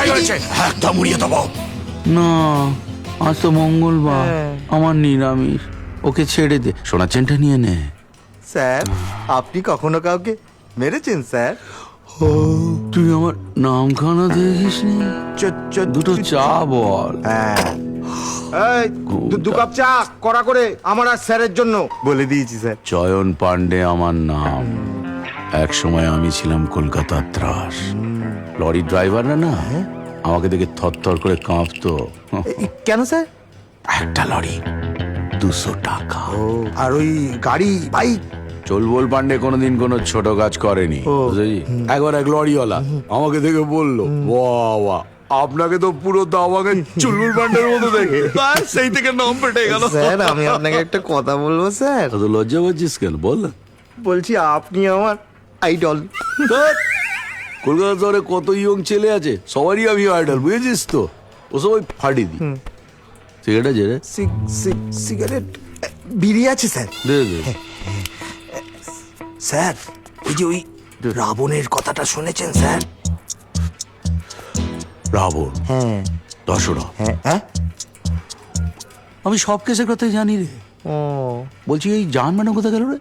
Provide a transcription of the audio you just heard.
যাই হয়েছে একদম উড়িয়ে দেবো। না, আজ তো মঙ্গলবার, আমার নিরামিষ। ওকে ছেড়ে দে, সোনার চেনটা নিয়ে নে। স্যার আপনি কখনো কাউকে মেরেছেন স্যার? তুই আমার নামখানা দেখিস নি? দুটো চা বল। এই, দু কাপ চা কড়া করে আমার আর স্যারের জন্য। বলে দিয়েছি স্যার। চয়ন পান্ডে আমার নাম। এক সময় আমি ছিলাম কলকাতার ত্রাস। লরি ড্রাইভাররা না আমাকে দেখে থরথর করে কাঁপতো। কেন স্যার? একটা লরি 200 টাকা। আর ওই গাড়ি বাইক? চলবল পান্ডে কোনোদিন কোনো ছোট কাজ করেনি, বুঝলি? একবার এক লরিওয়ালা আমাকে দেখে বললো, বাবা আপনাকে তো পুরো দামাকে চুলবুল পান্ডের মতো দেখে। সেই থেকে নাম পেটে গেল। স্যার আমি আপনাকে একটা কথা বলবো স্যার? তো লজ্জা পাচ্ছিস কেন, বল। বলছি আপনি আমার আইডল। কলকাতা শহরে কত ইয়ং ছেলে আছে, সবারই আমি আইডল, বুঝেছিস তো? ও সবাই ফাটি দি। সিগারেট আছে রে? সিগারেট বিড়ি আছে স্যার। দে দে। স্যার ওই যে ওই রাবণের কথাটা শুনেছেন স্যার? রাবণ? হ্যাঁ দশরথ? হ্যাঁ। আমি সব কেসের কথাই জানি রে। ও বলছি এই জান মানে কোথায় গেল রে?